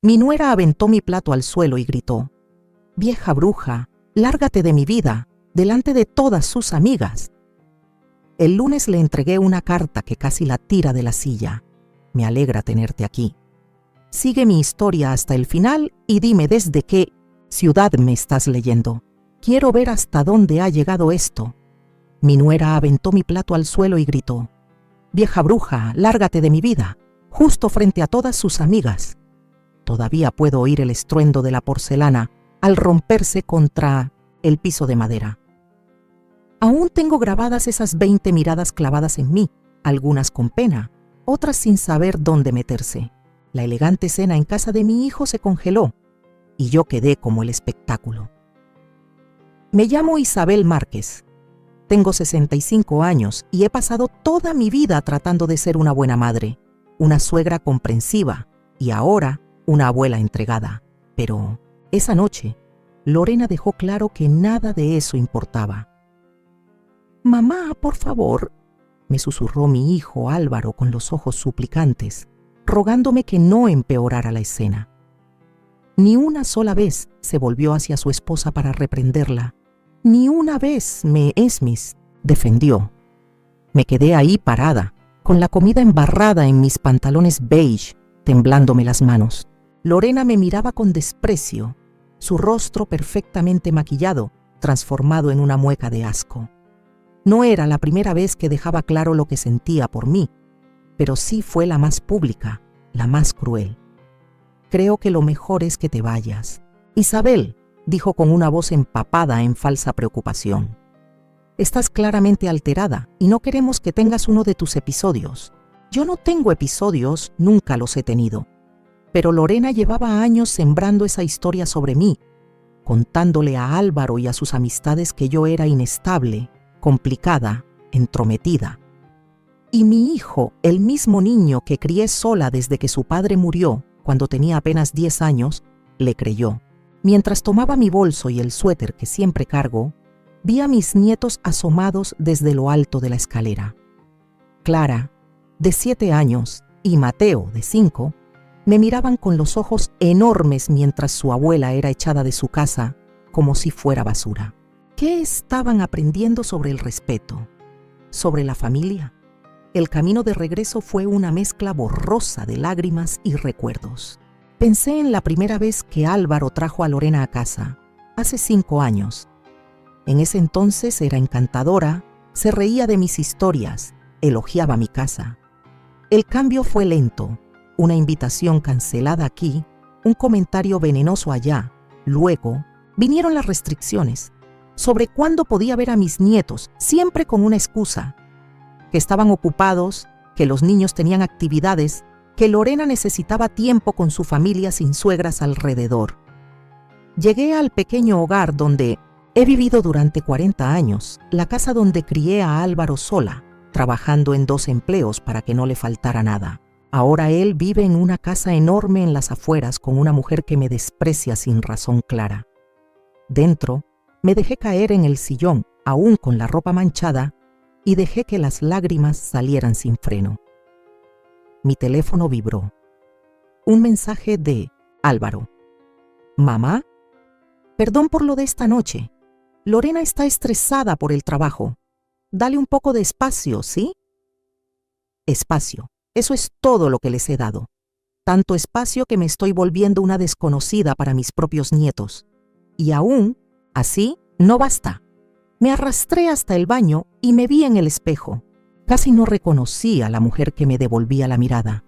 Mi nuera aventó mi plato al suelo y gritó: «Vieja bruja, lárgate de mi vida, delante de todas sus amigas». El lunes le entregué una carta que casi la tira de la silla. «Me alegra tenerte aquí. Sigue mi historia hasta el final y dime desde qué ciudad me estás leyendo. Quiero ver hasta dónde ha llegado esto». Mi nuera aventó mi plato al suelo y gritó: «Vieja bruja, lárgate de mi vida», justo frente a todas sus amigas. Todavía puedo oír el estruendo de la porcelana al romperse contra el piso de madera. Aún tengo grabadas esas 20 miradas clavadas en mí, algunas con pena, otras sin saber dónde meterse. La elegante cena en casa de mi hijo se congeló y yo quedé como el espectáculo. Me llamo Isabel Márquez. Tengo 65 años y he pasado toda mi vida tratando de ser una buena madre, una suegra comprensiva y ahora una abuela entregada. Pero esa noche, Lorena dejó claro que nada de eso importaba. «Mamá, por favor», me susurró mi hijo Álvaro con los ojos suplicantes, rogándome que no empeorara la escena. Ni una sola vez se volvió hacia su esposa para reprenderla. Ni una vez Esmis defendió. Me quedé ahí parada, con la comida embarrada en mis pantalones beige, temblándome las manos. Lorena me miraba con desprecio, su rostro perfectamente maquillado, transformado en una mueca de asco. No era la primera vez que dejaba claro lo que sentía por mí, pero sí fue la más pública, la más cruel. «Creo que lo mejor es que te vayas, Isabel», dijo con una voz empapada en falsa preocupación. «Estás claramente alterada y no queremos que tengas uno de tus episodios». Yo no tengo episodios, nunca los he tenido. Pero Lorena llevaba años sembrando esa historia sobre mí, contándole a Álvaro y a sus amistades que yo era inestable, complicada, entrometida. Y mi hijo, el mismo niño que crié sola desde que su padre murió, cuando tenía apenas 10 años, le creyó. Mientras tomaba mi bolso y el suéter que siempre cargo, vi a mis nietos asomados desde lo alto de la escalera. Clara, de 7 años, y Mateo, de 5, me miraban con los ojos enormes mientras su abuela era echada de su casa como si fuera basura. ¿Qué estaban aprendiendo sobre el respeto? ¿Sobre la familia? El camino de regreso fue una mezcla borrosa de lágrimas y recuerdos. Pensé en la primera vez que Álvaro trajo a Lorena a casa, hace 5 años. En ese entonces era encantadora, se reía de mis historias, elogiaba mi casa. El cambio fue lento, una invitación cancelada aquí, un comentario venenoso allá. Luego vinieron las restricciones sobre cuándo podía ver a mis nietos, siempre con una excusa: que estaban ocupados, que los niños tenían actividades, que Lorena necesitaba tiempo con su familia sin suegras alrededor. Llegué al pequeño hogar donde he vivido durante 40 años, la casa donde crié a Álvaro sola, trabajando en 2 empleos para que no le faltara nada. Ahora él vive en una casa enorme en las afueras con una mujer que me desprecia sin razón clara. Dentro, me dejé caer en el sillón, aún con la ropa manchada, y dejé que las lágrimas salieran sin freno. Mi teléfono vibró. Un mensaje de Álvaro. «Mamá, perdón por lo de esta noche. Lorena está estresada por el trabajo. Dale un poco de espacio, ¿sí?» Espacio. Eso es todo lo que les he dado. Tanto espacio que me estoy volviendo una desconocida para mis propios nietos. Y aún, así, no basta. Me arrastré hasta el baño y me vi en el espejo. Casi no reconocí a la mujer que me devolvía la mirada.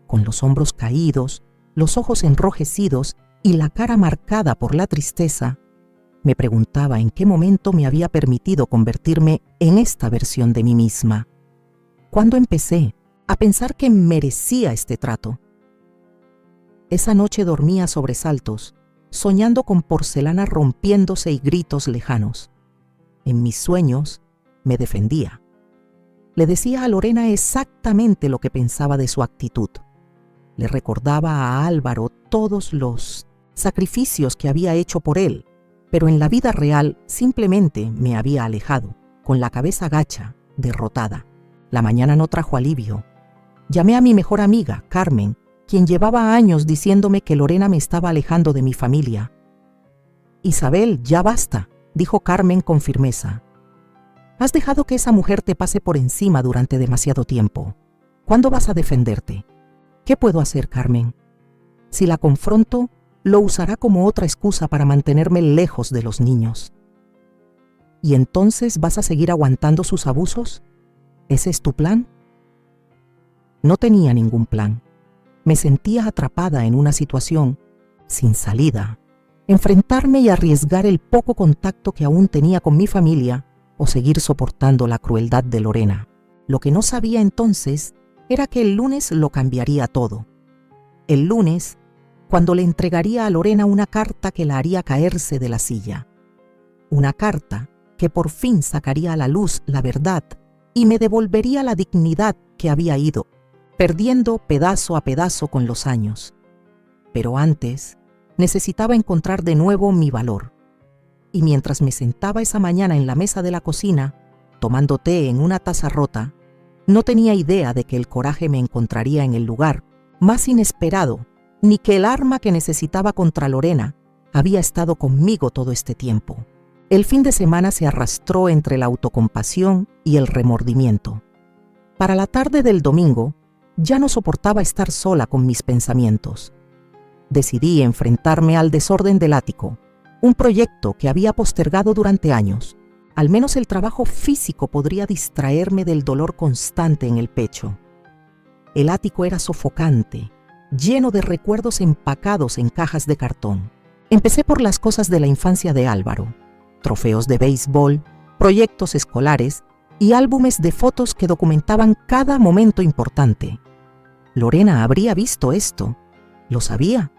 Con los hombros caídos, los ojos enrojecidos y la cara marcada por la tristeza, me preguntaba en qué momento me había permitido convertirme en esta versión de mí misma. ¿Cuándo empecé a pensar que merecía este trato? Esa noche dormí a sobresaltos, soñando con porcelana rompiéndose y gritos lejanos. En mis sueños me defendía. Le decía a Lorena exactamente lo que pensaba de su actitud. Le recordaba a Álvaro todos los sacrificios que había hecho por él, pero en la vida real simplemente me había alejado, con la cabeza gacha, derrotada. La mañana no trajo alivio. Llamé a mi mejor amiga, Carmen, quien llevaba años diciéndome que Lorena me estaba alejando de mi familia. «Isabel, ya basta», dijo Carmen con firmeza. «Has dejado que esa mujer te pase por encima durante demasiado tiempo. ¿Cuándo vas a defenderte? ¿Qué puedo hacer, Carmen? Si la confronto, lo usará como otra excusa para mantenerme lejos de los niños. ¿Y entonces vas a seguir aguantando sus abusos? ¿Ese es tu plan?» No tenía ningún plan. Me sentía atrapada en una situación sin salida. Enfrentarme y arriesgar el poco contacto que aún tenía con mi familia o seguir soportando la crueldad de Lorena. Lo que no sabía entonces era que el lunes lo cambiaría todo. El lunes, cuando le entregaría a Lorena una carta que la haría caerse de la silla. Una carta que por fin sacaría a la luz la verdad y me devolvería la dignidad que había ido perdiendo pedazo a pedazo con los años. Pero antes, necesitaba encontrar de nuevo mi valor. Y mientras me sentaba esa mañana en la mesa de la cocina, tomando té en una taza rota, no tenía idea de que el coraje me encontraría en el lugar más inesperado, ni que el arma que necesitaba contra Lorena había estado conmigo todo este tiempo. El fin de semana se arrastró entre la autocompasión y el remordimiento. Para la tarde del domingo, ya no soportaba estar sola con mis pensamientos. Decidí enfrentarme al desorden del ático, un proyecto que había postergado durante años. Al menos el trabajo físico podría distraerme del dolor constante en el pecho. El ático era sofocante, lleno de recuerdos empacados en cajas de cartón. Empecé por las cosas de la infancia de Álvaro: trofeos de béisbol, proyectos escolares y álbumes de fotos que documentaban cada momento importante. Lorena habría visto esto. Lo sabía.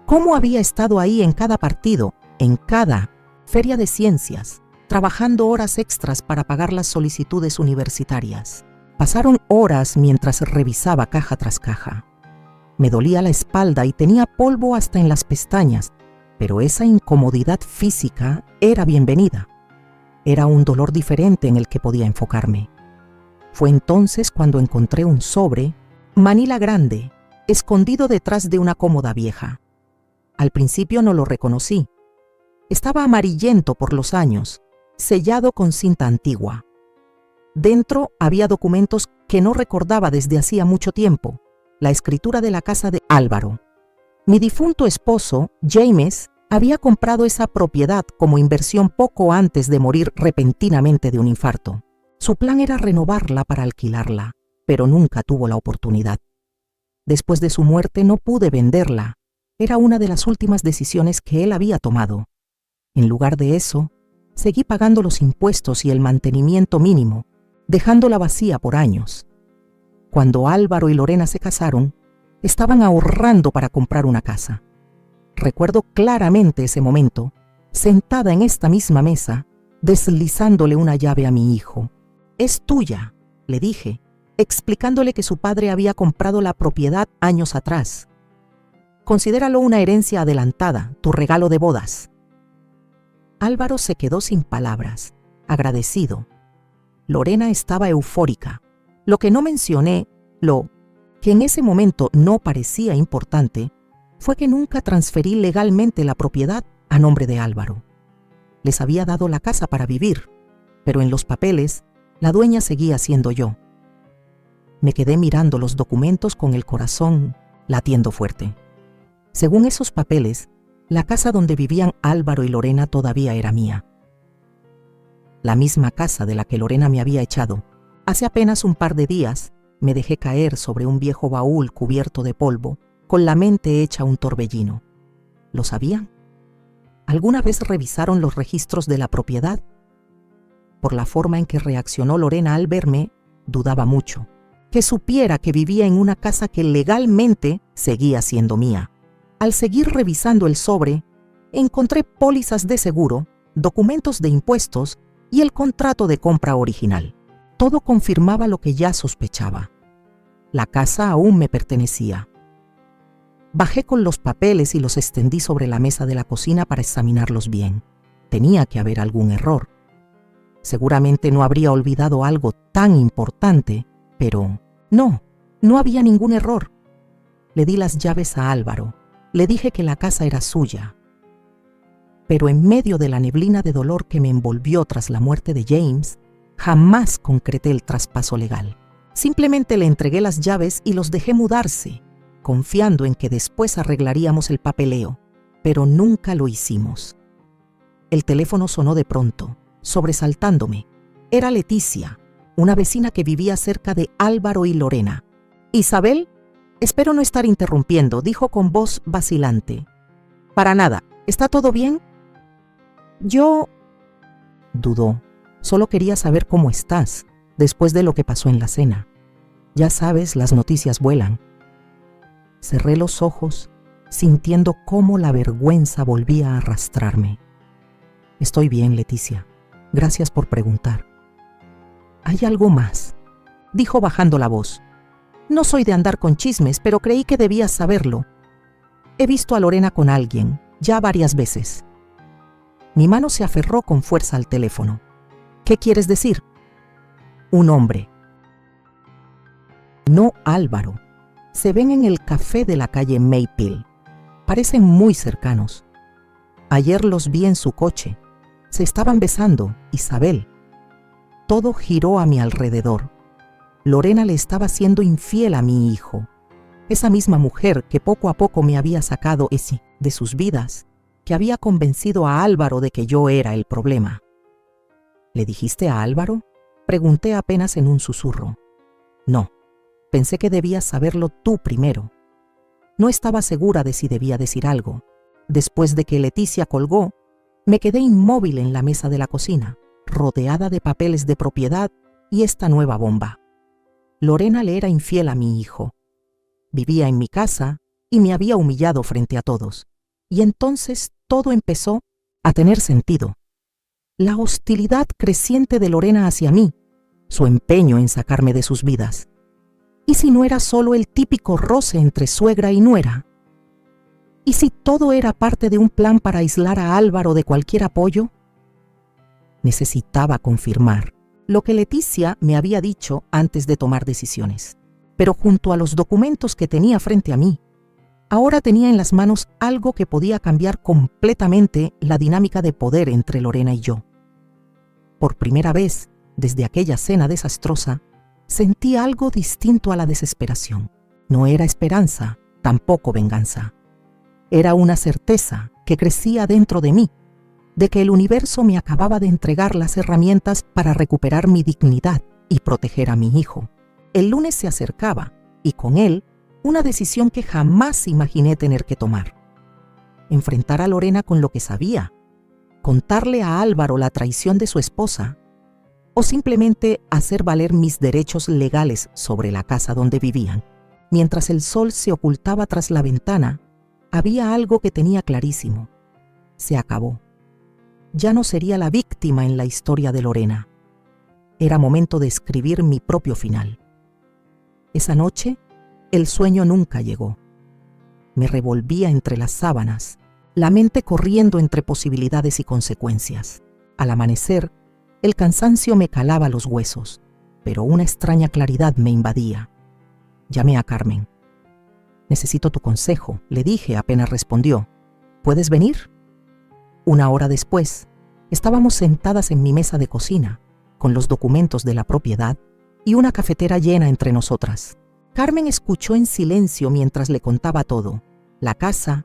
¿Cómo había estado ahí en cada partido, en cada feria de ciencias, trabajando horas extras para pagar las solicitudes universitarias? Pasaron horas mientras revisaba caja tras caja. Me dolía la espalda y tenía polvo hasta en las pestañas, pero esa incomodidad física era bienvenida. Era un dolor diferente en el que podía enfocarme. Fue entonces cuando encontré un sobre, manila grande, escondido detrás de una cómoda vieja. Al principio no lo reconocí. Estaba amarillento por los años, sellado con cinta antigua. Dentro había documentos que no recordaba desde hacía mucho tiempo: la escritura de la casa de Álvaro. Mi difunto esposo, James, había comprado esa propiedad como inversión poco antes de morir repentinamente de un infarto. Su plan era renovarla para alquilarla, pero nunca tuvo la oportunidad. Después de su muerte no pude venderla. Era una de las últimas decisiones que él había tomado. En lugar de eso, seguí pagando los impuestos y el mantenimiento mínimo, dejándola vacía por años. Cuando Álvaro y Lorena se casaron, estaban ahorrando para comprar una casa. Recuerdo claramente ese momento, sentada en esta misma mesa, deslizándole una llave a mi hijo. «Es tuya», le dije, explicándole que su padre había comprado la propiedad años atrás. «Considéralo una herencia adelantada, tu regalo de bodas». Álvaro se quedó sin palabras, agradecido. Lorena estaba eufórica. Lo que no mencioné, lo que en ese momento no parecía importante, fue que nunca transferí legalmente la propiedad a nombre de Álvaro. Les había dado la casa para vivir, pero en los papeles la dueña seguía siendo yo. Me quedé mirando los documentos con el corazón latiendo fuerte. Según esos papeles, la casa donde vivían Álvaro y Lorena todavía era mía. La misma casa de la que Lorena me había echado. Hace apenas un par de días me dejé caer sobre un viejo baúl cubierto de polvo, con la mente hecha un torbellino. ¿Lo sabían? ¿Alguna vez revisaron los registros de la propiedad? Por la forma en que reaccionó Lorena al verme, dudaba mucho que supiera que vivía en una casa que legalmente seguía siendo mía. Al seguir revisando el sobre, encontré pólizas de seguro, documentos de impuestos y el contrato de compra original. Todo confirmaba lo que ya sospechaba. La casa aún me pertenecía. Bajé con los papeles y los extendí sobre la mesa de la cocina para examinarlos bien. Tenía que haber algún error. Seguramente no habría olvidado algo tan importante, pero no había ningún error. Le di las llaves a Álvaro. Le dije que la casa era suya. Pero en medio de la neblina de dolor que me envolvió tras la muerte de James, jamás concreté el traspaso legal. Simplemente le entregué las llaves y los dejé mudarse, confiando en que después arreglaríamos el papeleo, pero nunca lo hicimos. El teléfono sonó de pronto, sobresaltándome. Era Leticia, una vecina que vivía cerca de Álvaro y Lorena. «Isabel, espero no estar interrumpiendo», dijo con voz vacilante. «Para nada. ¿Está todo bien?» «Yo…» dudó. «Solo quería saber cómo estás, después de lo que pasó en la cena. Ya sabes, las noticias vuelan». Cerré los ojos, sintiendo cómo la vergüenza volvía a arrastrarme. «Estoy bien, Leticia. Gracias por preguntar». «Hay algo más», dijo bajando la voz. «No soy de andar con chismes, pero creí que debías saberlo. He visto a Lorena con alguien, ya varias veces». Mi mano se aferró con fuerza al teléfono. «¿Qué quieres decir?» «Un hombre». «No Álvaro. Se ven en el café de la calle Maple. Parecen muy cercanos. Ayer los vi en su coche. Se estaban besando, Isabel». Todo giró a mi alrededor. Lorena le estaba siendo infiel a mi hijo. Esa misma mujer que poco a poco me había sacado de sus vidas, que había convencido a Álvaro de que yo era el problema. «¿Le dijiste a Álvaro?», pregunté apenas en un susurro. «No, pensé que debías saberlo tú primero». No estaba segura de si debía decir algo. Después de que Leticia colgó, me quedé inmóvil en la mesa de la cocina, rodeada de papeles de propiedad y esta nueva bomba. Lorena le era infiel a mi hijo. Vivía en mi casa y me había humillado frente a todos. Y entonces todo empezó a tener sentido. La hostilidad creciente de Lorena hacia mí, su empeño en sacarme de sus vidas. ¿Y si no era solo el típico roce entre suegra y nuera? ¿Y si todo era parte de un plan para aislar a Álvaro de cualquier apoyo? Necesitaba confirmar lo que Leticia me había dicho antes de tomar decisiones. Pero junto a los documentos que tenía frente a mí, ahora tenía en las manos algo que podía cambiar completamente la dinámica de poder entre Lorena y yo. Por primera vez, desde aquella cena desastrosa, sentí algo distinto a la desesperación. No era esperanza, tampoco venganza. Era una certeza que crecía dentro de mí, de que el universo me acababa de entregar las herramientas para recuperar mi dignidad y proteger a mi hijo. El lunes se acercaba, y con él, una decisión que jamás imaginé tener que tomar. Enfrentar a Lorena con lo que sabía, contarle a Álvaro la traición de su esposa, o simplemente hacer valer mis derechos legales sobre la casa donde vivían. Mientras el sol se ocultaba tras la ventana, había algo que tenía clarísimo. Se acabó. Ya no sería la víctima en la historia de Lorena. Era momento de escribir mi propio final. Esa noche, el sueño nunca llegó. Me revolvía entre las sábanas, la mente corriendo entre posibilidades y consecuencias. Al amanecer, el cansancio me calaba los huesos, pero una extraña claridad me invadía. Llamé a Carmen. «Necesito tu consejo», le dije apenas respondió. «¿Puedes venir?». Una hora después, estábamos sentadas en mi mesa de cocina, con los documentos de la propiedad y una cafetera llena entre nosotras. Carmen escuchó en silencio mientras le contaba todo: la casa,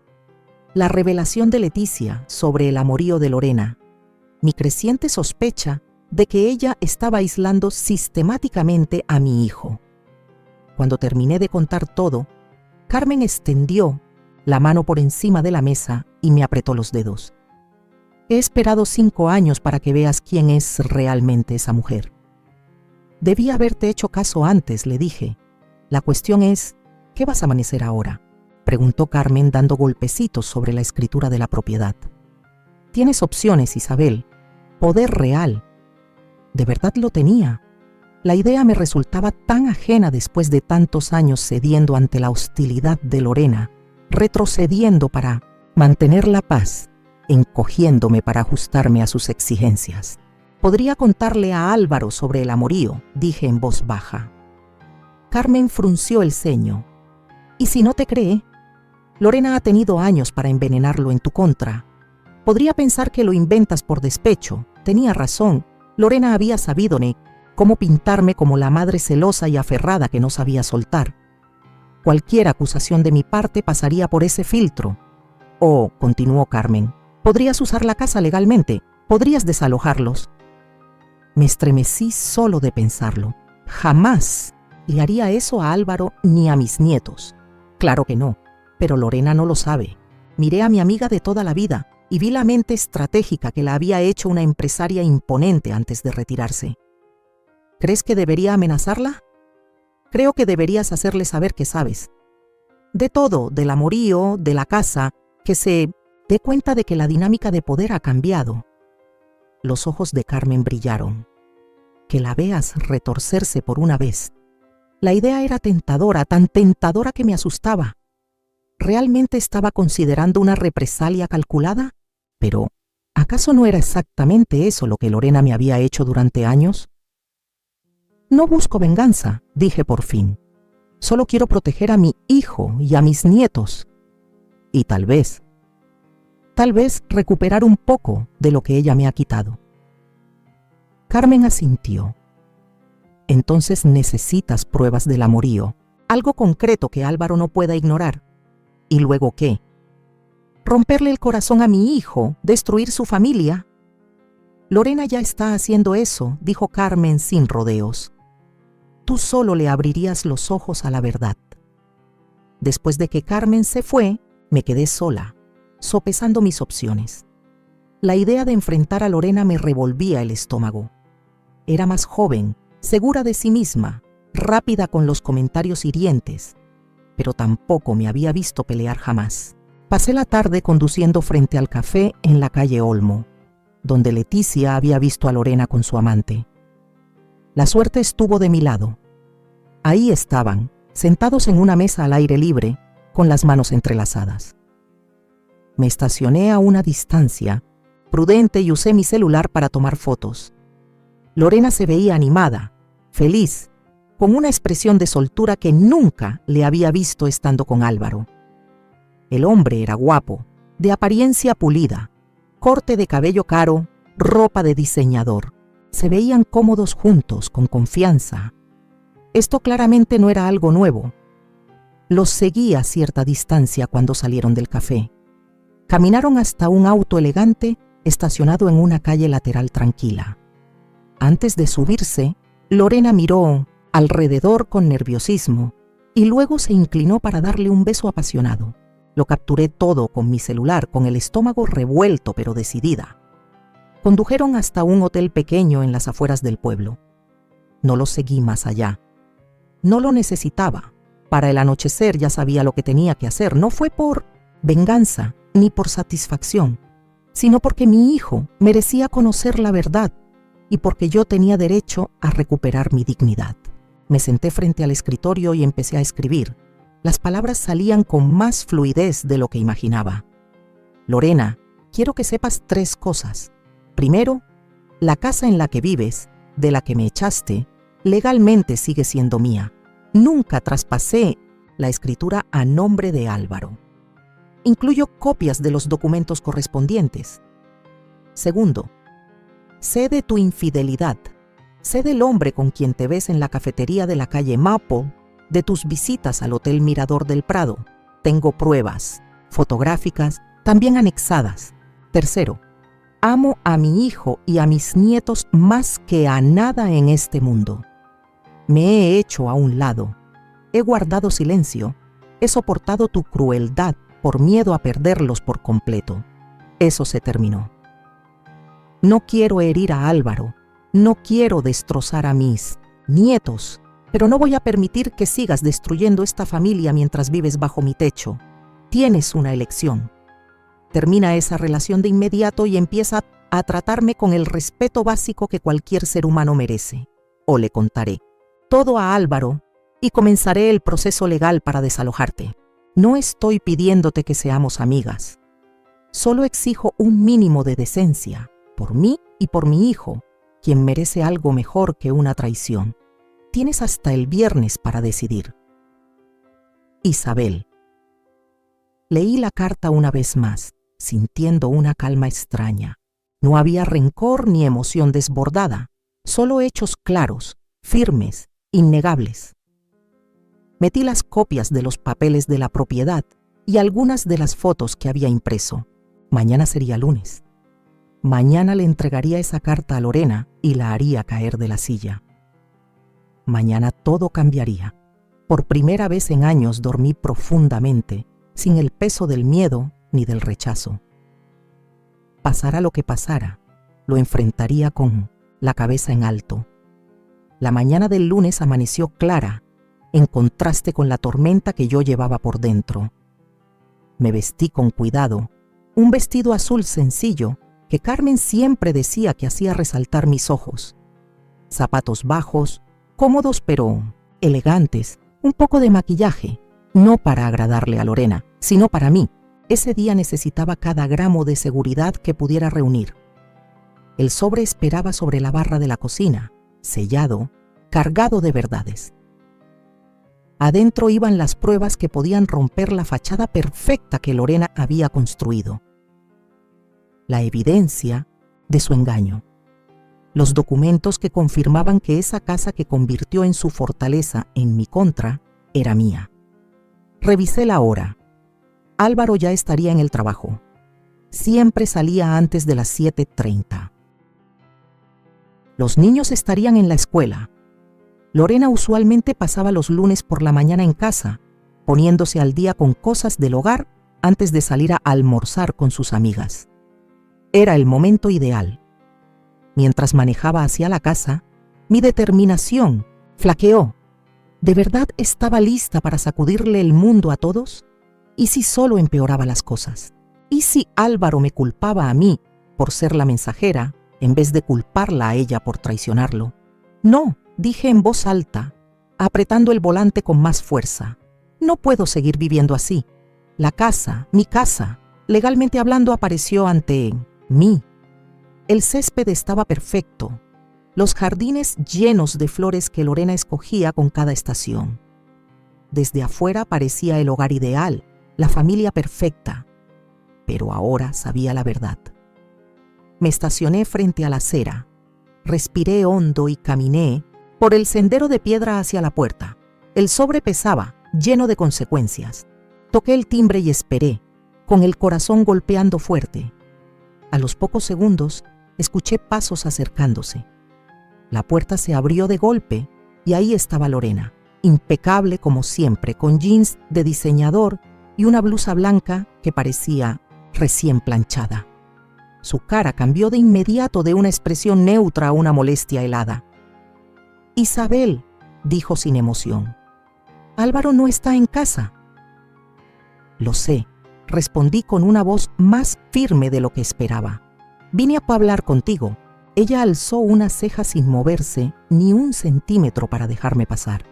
la revelación de Leticia sobre el amorío de Lorena, mi creciente sospecha de que ella estaba aislando sistemáticamente a mi hijo. Cuando terminé de contar todo, Carmen extendió la mano por encima de la mesa y me apretó los dedos. «He esperado 5 años para que veas quién es realmente esa mujer». «Debí haberte hecho caso antes», le dije. «La cuestión es, ¿qué vas a amanecer ahora?», preguntó Carmen dando golpecitos sobre la escritura de la propiedad. «Tienes opciones, Isabel. Poder real». De verdad lo tenía. La idea me resultaba tan ajena después de tantos años cediendo ante la hostilidad de Lorena, retrocediendo para mantener la paz, encogiéndome para ajustarme a sus exigencias. «Podría contarle a Álvaro sobre el amorío», dije en voz baja. Carmen frunció el ceño. Y si no te cree, Lorena ha tenido años para envenenarlo en tu contra. Podría pensar que lo inventas por despecho. Tenía razón. Lorena había sabido, cómo pintarme como la madre celosa y aferrada que no sabía soltar. Cualquier acusación de mi parte pasaría por ese filtro. Oh, continuó Carmen, podrías usar la casa legalmente, podrías desalojarlos. Me estremecí solo de pensarlo. Jamás le haría eso a Álvaro ni a mis nietos. Claro que no, pero Lorena no lo sabe. Miré a mi amiga de toda la vida y vi la mente estratégica que la había hecho una empresaria imponente antes de retirarse. ¿Crees que debería amenazarla? Creo que deberías hacerle saber que sabes. De todo, del amorío, de la casa, que se dé cuenta de que la dinámica de poder ha cambiado. Los ojos de Carmen brillaron. Que la veas retorcerse por una vez. La idea era tentadora, tan tentadora que me asustaba. ¿Realmente estaba considerando una represalia calculada? Pero, ¿acaso no era exactamente eso lo que Lorena me había hecho durante años? No busco venganza, dije por fin. Solo quiero proteger a mi hijo y a mis nietos. Y tal vez recuperar un poco de lo que ella me ha quitado. Carmen asintió. Entonces necesitas pruebas del amorío, algo concreto que Álvaro no pueda ignorar. ¿Y luego qué? ¿Romperle el corazón a mi hijo? ¿Destruir su familia? Lorena ya está haciendo eso, dijo Carmen sin rodeos. Tú solo le abrirías los ojos a la verdad. Después de que Carmen se fue, me quedé sola, sopesando mis opciones. La idea de enfrentar a Lorena me revolvía el estómago. Era más joven, segura de sí misma, rápida con los comentarios hirientes, pero tampoco me había visto pelear jamás. Pasé la tarde conduciendo frente al café en la calle Olmo, donde Leticia había visto a Lorena con su amante. La suerte estuvo de mi lado. Ahí estaban, sentados en una mesa al aire libre, con las manos entrelazadas. Me estacioné a una distancia, prudente, y usé mi celular para tomar fotos. Lorena se veía animada, feliz, con una expresión de soltura que nunca le había visto estando con Álvaro. El hombre era guapo, de apariencia pulida, corte de cabello caro, ropa de diseñador. Se veían cómodos juntos, con confianza. Esto claramente no era algo nuevo. Los seguí a cierta distancia cuando salieron del café. Caminaron hasta un auto elegante estacionado en una calle lateral tranquila. Antes de subirse, Lorena miró alrededor con nerviosismo y luego se inclinó para darle un beso apasionado. Lo capturé todo con mi celular, con el estómago revuelto pero decidida. Condujeron hasta un hotel pequeño en las afueras del pueblo. No lo seguí más allá. No lo necesitaba. Para el anochecer ya sabía lo que tenía que hacer. No fue por venganza ni por satisfacción, sino porque mi hijo merecía conocer la verdad y porque yo tenía derecho a recuperar mi dignidad. Me senté frente al escritorio y empecé a escribir. Las palabras salían con más fluidez de lo que imaginaba. Lorena, quiero que sepas 3 cosas. Primero, la casa en la que vives, de la que me echaste, legalmente sigue siendo mía. Nunca traspasé la escritura a nombre de Álvaro. Incluyo copias de los documentos correspondientes. Segundo, sé de tu infidelidad. Sé del hombre con quien te ves en la cafetería de la calle Maple, de tus visitas al Hotel Mirador del Prado. Tengo pruebas, fotográficas, también anexadas. Tercero, amo a mi hijo y a mis nietos más que a nada en este mundo. Me he hecho a un lado. He guardado silencio. He soportado tu crueldad por miedo a perderlos por completo. Eso se terminó. No quiero herir a Álvaro. No quiero destrozar a mis nietos. Pero no voy a permitir que sigas destruyendo esta familia mientras vives bajo mi techo. Tienes una elección. Termina esa relación de inmediato y empieza a tratarme con el respeto básico que cualquier ser humano merece. O le contaré todo a Álvaro y comenzaré el proceso legal para desalojarte. No estoy pidiéndote que seamos amigas. Solo exijo un mínimo de decencia, por mí y por mi hijo, quien merece algo mejor que una traición. Tienes hasta el viernes para decidir. Isabel. Leí la carta una vez más, sintiendo una calma extraña. No había rencor ni emoción desbordada, solo hechos claros, firmes, innegables. Metí las copias de los papeles de la propiedad y algunas de las fotos que había impreso. Mañana sería lunes. Mañana le entregaría esa carta a Lorena y la haría caer de la silla. Mañana todo cambiaría. Por primera vez en años dormí profundamente, sin el peso del miedo ni del rechazo. Pasara lo que pasara, lo enfrentaría con la cabeza en alto. La mañana del lunes amaneció clara, en contraste con la tormenta que yo llevaba por dentro. Me vestí con cuidado, un vestido azul sencillo que Carmen siempre decía que hacía resaltar mis ojos. Zapatos bajos, cómodos pero elegantes, un poco de maquillaje, no para agradarle a Lorena, sino para mí. Ese día necesitaba cada gramo de seguridad que pudiera reunir. El sobre esperaba sobre la barra de la cocina, sellado, cargado de verdades. Adentro iban las pruebas que podían romper la fachada perfecta que Lorena había construido. La evidencia de su engaño. Los documentos que confirmaban que esa casa que convirtió en su fortaleza en mi contra era mía. Revisé la hora. Álvaro ya estaría en el trabajo. Siempre salía antes de las 7:30. Los niños estarían en la escuela. Lorena usualmente pasaba los lunes por la mañana en casa, poniéndose al día con cosas del hogar antes de salir a almorzar con sus amigas. Era el momento ideal. Mientras manejaba hacia la casa, mi determinación flaqueó. ¿De verdad estaba lista para sacudirle el mundo a todos? ¿Y si solo empeoraba las cosas? ¿Y si Álvaro me culpaba a mí por ser la mensajera en vez de culparla a ella por traicionarlo? No, dije en voz alta, apretando el volante con más fuerza. No puedo seguir viviendo así. La casa, mi casa, legalmente hablando, apareció ante mí. El césped estaba perfecto, los jardines llenos de flores que Lorena escogía con cada estación. Desde afuera parecía el hogar ideal, la familia perfecta, pero ahora sabía la verdad. Me estacioné frente a la acera, respiré hondo y caminé por el sendero de piedra hacia la puerta. El sobre pesaba, lleno de consecuencias. Toqué el timbre y esperé, con el corazón golpeando fuerte. A los pocos segundos, escuché pasos acercándose. La puerta se abrió de golpe y ahí estaba Lorena, impecable como siempre, con jeans de diseñador y una blusa blanca que parecía recién planchada. Su cara cambió de inmediato de una expresión neutra a una molestia helada. «Isabel», dijo sin emoción, «Álvaro no está en casa». «Lo sé», respondí con una voz más firme de lo que esperaba. «Vine a hablar contigo». Ella alzó una ceja sin moverse ni un centímetro para dejarme pasar.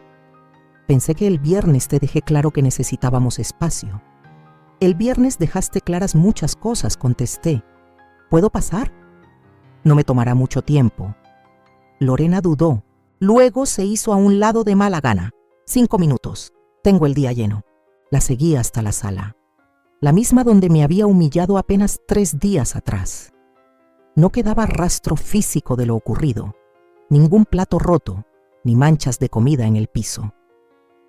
«Pensé que el viernes te dejé claro que necesitábamos espacio». «El viernes dejaste claras muchas cosas», contesté. «¿Puedo pasar?» «No me tomará mucho tiempo». Lorena dudó. Luego se hizo a un lado de mala gana. 5 minutos. Tengo el día lleno. La seguí hasta la sala. La misma donde me había humillado apenas 3 días atrás. No quedaba rastro físico de lo ocurrido. Ningún plato roto, ni manchas de comida en el piso.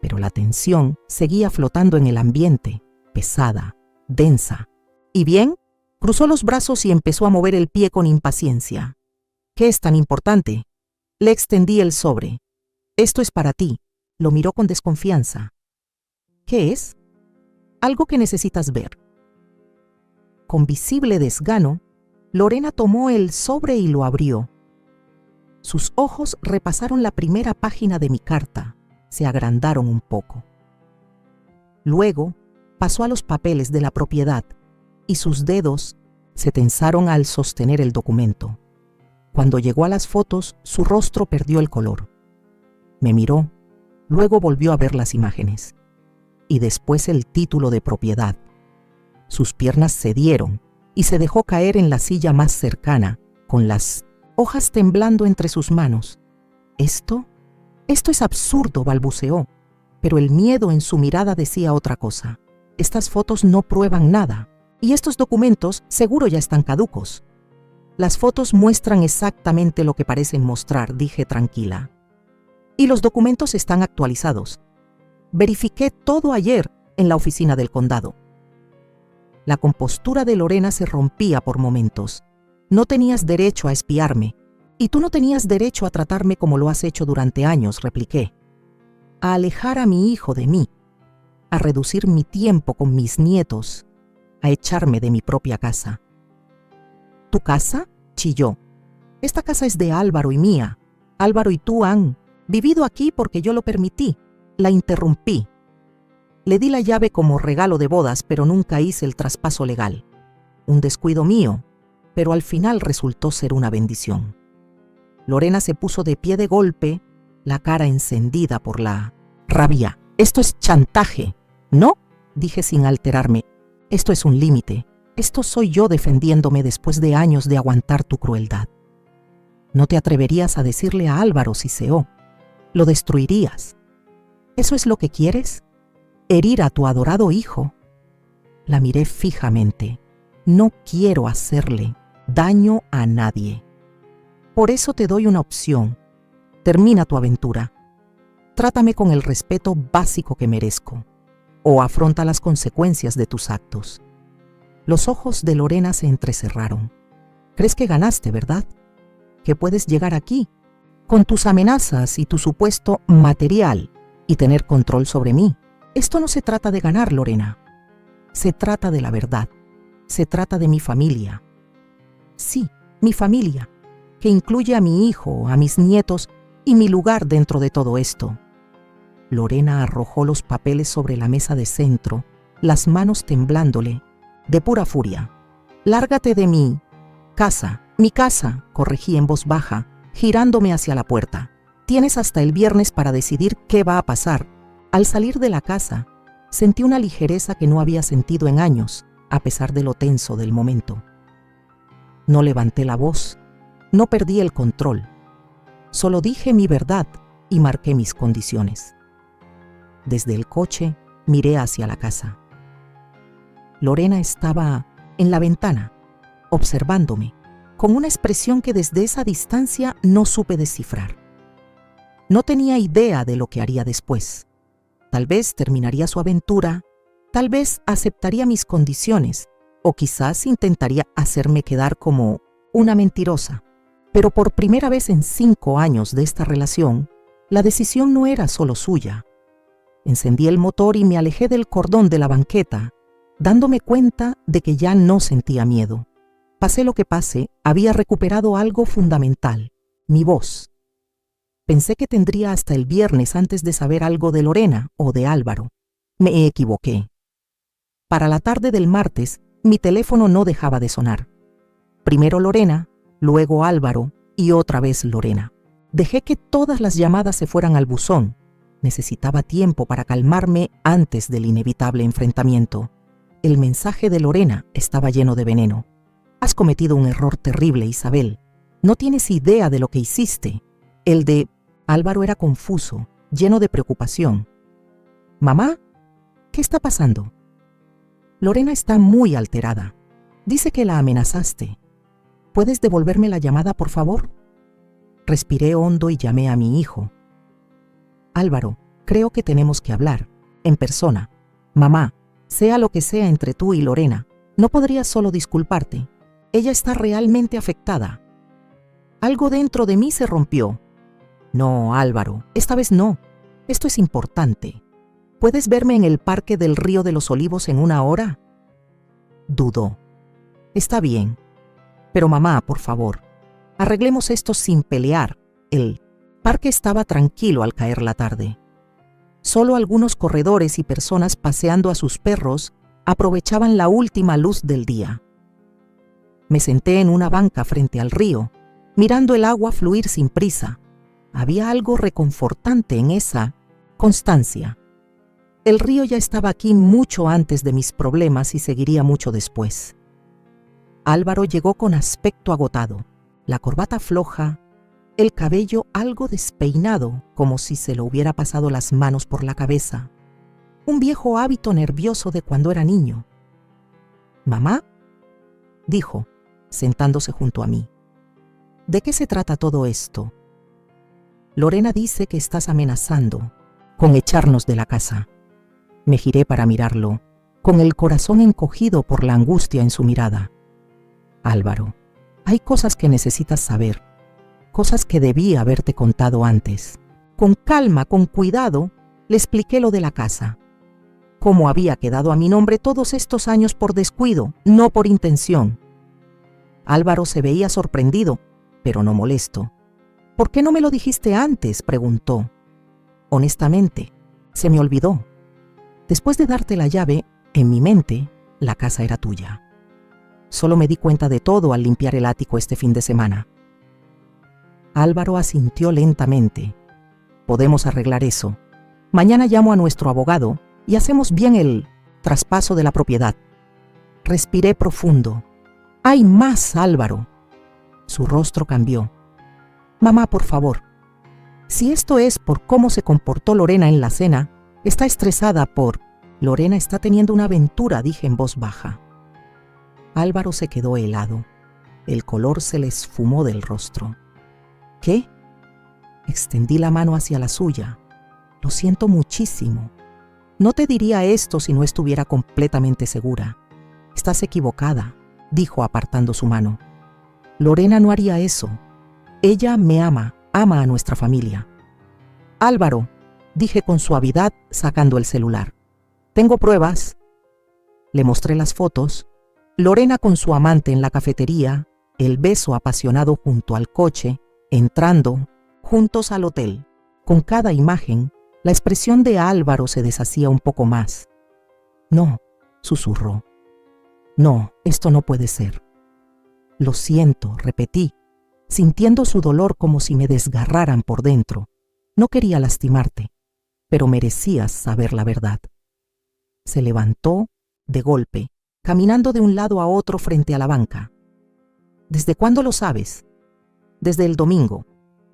Pero la tensión seguía flotando en el ambiente, pesada, densa. ¿Y bien? Cruzó los brazos y empezó a mover el pie con impaciencia. ¿Qué es tan importante? Le extendí el sobre. «Esto es para ti». Lo miró con desconfianza. «¿Qué es?» «Algo que necesitas ver». Con visible desgano, Lorena tomó el sobre y lo abrió. Sus ojos repasaron la primera página de mi carta. Se agrandaron un poco. Luego pasó a los papeles de la propiedad y sus dedos se tensaron al sostener el documento. Cuando llegó a las fotos, su rostro perdió el color. Me miró, luego volvió a ver las imágenes. Y después el título de propiedad. Sus piernas cedieron y se dejó caer en la silla más cercana, con las hojas temblando entre sus manos. Esto es absurdo», balbuceó. pero el miedo en su mirada decía otra cosa. Estas fotos no prueban nada, y estos documentos seguro ya están caducos. Las fotos muestran exactamente lo que parecen mostrar, dije tranquila. Y los documentos están actualizados. Verifiqué todo ayer en la oficina del condado. La compostura de Lorena se rompía por momentos. No tenías derecho a espiarme, y tú no tenías derecho a tratarme como lo has hecho durante años, repliqué. A alejar a mi hijo de mí, a reducir mi tiempo con mis nietos, a echarme de mi propia casa. ¿Tu casa?, chilló. Esta casa es de Álvaro y mía. Álvaro y tú han vivido aquí porque yo lo permití. La interrumpí. Le di la llave como regalo de bodas, pero nunca hice el traspaso legal. Un descuido mío, pero al final resultó ser una bendición. Lorena se puso de pie de golpe, la cara encendida por la rabia. Esto es chantaje, ¿no?, dije sin alterarme. Esto es un límite. Esto soy yo defendiéndome después de años de aguantar tu crueldad. No te atreverías a decirle a Álvaro si Ciseó. Lo destruirías. ¿Eso es lo que quieres? ¿Herir a tu adorado hijo? La miré fijamente. No quiero hacerle daño a nadie. Por eso te doy una opción. Termina tu aventura. Trátame con el respeto básico que merezco, o afronta las consecuencias de tus actos. Los ojos de Lorena se entrecerraron. ¿Crees que ganaste, verdad? ¿Que puedes llegar aquí, con tus amenazas y tu supuesto material, y tener control sobre mí? Esto no se trata de ganar, Lorena. Se trata de la verdad. Se trata de mi familia. Sí, mi familia, que incluye a mi hijo, a mis nietos y mi lugar dentro de todo esto. Lorena arrojó los papeles sobre la mesa de centro, las manos temblándole, de pura furia. «Lárgate de mi casa», corregí en voz baja, girándome hacia la puerta. «Tienes hasta el viernes para decidir qué va a pasar». Al salir de la casa, sentí una ligereza que no había sentido en años, a pesar de lo tenso del momento. No levanté la voz, no perdí el control. Solo dije mi verdad y marqué mis condiciones. Desde el coche miré hacia la casa. Lorena estaba en la ventana, observándome, con una expresión que desde esa distancia no supe descifrar. No tenía idea de lo que haría después. Tal vez terminaría su aventura, tal vez aceptaría mis condiciones, o quizás intentaría hacerme quedar como una mentirosa. Pero por primera vez en 5 años de esta relación, la decisión no era solo suya. Encendí el motor y me alejé del cordón de la banqueta, dándome cuenta de que ya no sentía miedo. Pase lo que pase, había recuperado algo fundamental, mi voz. Pensé que tendría hasta el viernes antes de saber algo de Lorena o de Álvaro. Me equivoqué. Para la tarde del martes, mi teléfono no dejaba de sonar. Primero Lorena, luego Álvaro y otra vez Lorena. Dejé que todas las llamadas se fueran al buzón. Necesitaba tiempo para calmarme antes del inevitable enfrentamiento. El mensaje de Lorena estaba lleno de veneno. «Has cometido un error terrible, Isabel. No tienes idea de lo que hiciste». El de Álvaro era confuso, lleno de preocupación. «Mamá, ¿qué está pasando?» «Lorena está muy alterada. Dice que la amenazaste. ¿Puedes devolverme la llamada, por favor?» Respiré hondo y llamé a mi hijo. «Álvaro, creo que tenemos que hablar, en persona. Mamá, sea lo que sea entre tú y Lorena, ¿no podrías solo disculparte? Ella está realmente afectada». Algo dentro de mí se rompió. «No, Álvaro, esta vez no. Esto es importante. ¿Puedes verme en el Parque del Río de los Olivos en 1 hora?» Dudó. «Está bien. Pero mamá, por favor, arreglemos esto sin pelear». El parque estaba tranquilo al caer la tarde. Solo algunos corredores y personas paseando a sus perros aprovechaban la última luz del día. Me senté en una banca frente al río, mirando el agua fluir sin prisa. Había algo reconfortante en esa constancia. El río ya estaba aquí mucho antes de mis problemas y seguiría mucho después. Álvaro llegó con aspecto agotado, la corbata floja, el cabello algo despeinado, como si se le hubiera pasado las manos por la cabeza. Un viejo hábito nervioso de cuando era niño. «¿Mamá?», dijo, sentándose junto a mí. «¿De qué se trata todo esto?». «Lorena dice que estás amenazando con echarnos de la casa». Me giré para mirarlo, con el corazón encogido por la angustia en su mirada. «Álvaro, hay cosas que necesitas saber, cosas que debí haberte contado antes». Con calma, con cuidado, le expliqué lo de la casa. Cómo había quedado a mi nombre todos estos años por descuido, no por intención. Álvaro se veía sorprendido, pero no molesto. «¿Por qué no me lo dijiste antes?», preguntó. «Honestamente, se me olvidó. Después de darte la llave, en mi mente, la casa era tuya. Solo me di cuenta de todo al limpiar el ático este fin de semana». Álvaro asintió lentamente. «Podemos arreglar eso. Mañana llamo a nuestro abogado y hacemos bien el traspaso de la propiedad». Respiré profundo. «Hay más, Álvaro». Su rostro cambió. «Mamá, por favor. Si esto es por cómo se comportó Lorena en la cena, está estresada por...». «Lorena está teniendo una aventura», dije en voz baja. Álvaro se quedó helado. El color se le esfumó del rostro. «¿Qué?». Extendí la mano hacia la suya. «Lo siento muchísimo. No te diría esto si no estuviera completamente segura». «Estás equivocada», dijo apartando su mano. «Lorena no haría eso. Ella me ama a nuestra familia». «Álvaro», dije con suavidad sacando el celular. «Tengo pruebas». Le mostré las fotos. Lorena con su amante en la cafetería, el beso apasionado junto al coche, entrando, juntos al hotel. Con cada imagen, la expresión de Álvaro se deshacía un poco más. «No», susurró. «No, esto no puede ser». «Lo siento», repetí, sintiendo su dolor como si me desgarraran por dentro. «No quería lastimarte, pero merecías saber la verdad». Se levantó de golpe, caminando de un lado a otro frente a la banca. «¿Desde cuándo lo sabes?». «Desde el domingo.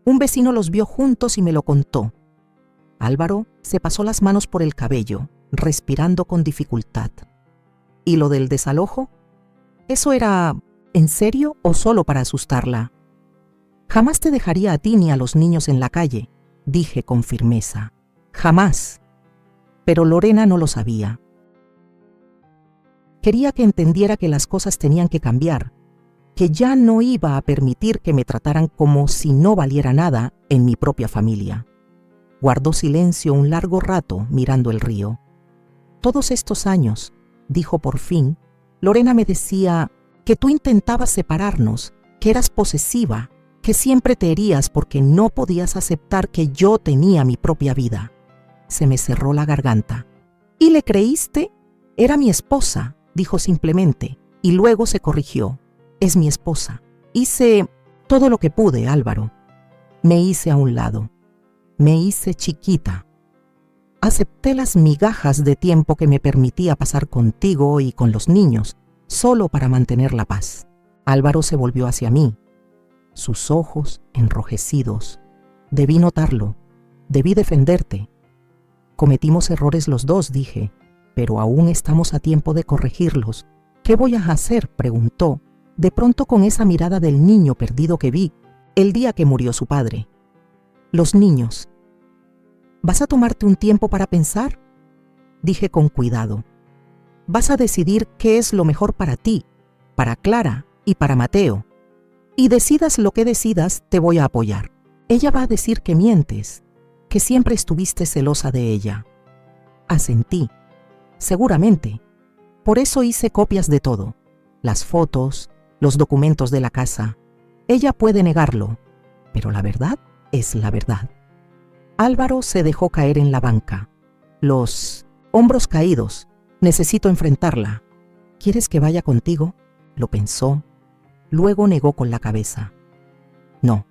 Un vecino los vio juntos y me lo contó». Álvaro se pasó las manos por el cabello, respirando con dificultad. «¿Y lo del desalojo? ¿Eso era en serio o solo para asustarla?». «Jamás te dejaría a ti ni a los niños en la calle», dije con firmeza. «Jamás». Pero Lorena no lo sabía. Quería que entendiera que las cosas tenían que cambiar, que ya no iba a permitir que me trataran como si no valiera nada en mi propia familia. Guardó silencio un largo rato mirando el río. «Todos estos años», dijo por fin, «Lorena me decía que tú intentabas separarnos, que eras posesiva, que siempre te herías porque no podías aceptar que yo tenía mi propia vida». Se me cerró la garganta. «¿Y le creíste?». «Era mi esposa», dijo simplemente, y luego se corrigió. «Es mi esposa. Hice todo lo que pude, Álvaro. Me hice a un lado. Me hice chiquita. Acepté las migajas de tiempo que me permitía pasar contigo y con los niños, solo para mantener la paz». Álvaro se volvió hacia mí. Sus ojos enrojecidos. «Debí notarlo. Debí defenderte. Cometimos errores los dos», dije, «pero aún estamos a tiempo de corregirlos». «¿Qué voy a hacer?», preguntó, de pronto con esa mirada del niño perdido que vi el día que murió su padre. «Los niños». «¿Vas a tomarte un tiempo para pensar?», dije con cuidado. «Vas a decidir qué es lo mejor para ti, para Clara y para Mateo. Y decidas lo que decidas, te voy a apoyar. Ella va a decir que mientes, que siempre estuviste celosa de ella». Asentí. «Seguramente. Por eso hice copias de todo. Las fotos, los documentos de la casa. Ella puede negarlo, pero la verdad es la verdad». Álvaro se dejó caer en la banca. Los hombros caídos. «Necesito enfrentarla». «¿Quieres que vaya contigo?». Lo pensó. Luego negó con la cabeza. «No.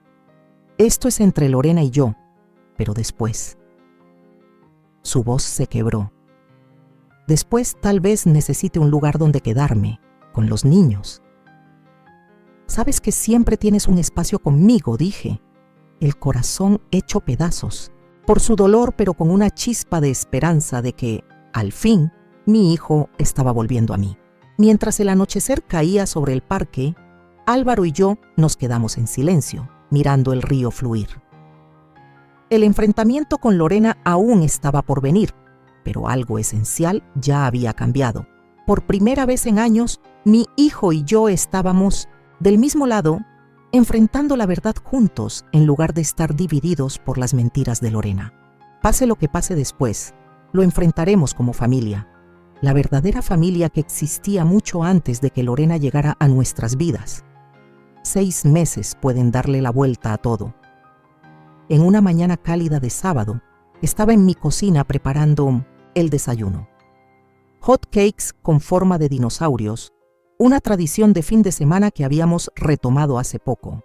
Esto es entre Lorena y yo, pero después». Su voz se quebró. «Después tal vez necesite un lugar donde quedarme, con los niños». «Sabes que siempre tienes un espacio conmigo», dije. el corazón hecho pedazos, por su dolor, pero con una chispa de esperanza de que, al fin, mi hijo estaba volviendo a mí. Mientras el anochecer caía sobre el parque, Álvaro y yo nos quedamos en silencio, mirando el río fluir. El enfrentamiento con Lorena aún estaba por venir, pero algo esencial ya había cambiado. Por primera vez en años, mi hijo y yo estábamos del mismo lado, enfrentando la verdad juntos en lugar de estar divididos por las mentiras de Lorena. Pase lo que pase después, lo enfrentaremos como familia, la verdadera familia que existía mucho antes de que Lorena llegara a nuestras vidas. 6 meses pueden darle la vuelta a todo. En una mañana cálida de sábado, estaba en mi cocina preparando el desayuno. Hot cakes con forma de dinosaurios, una tradición de fin de semana que habíamos retomado hace poco.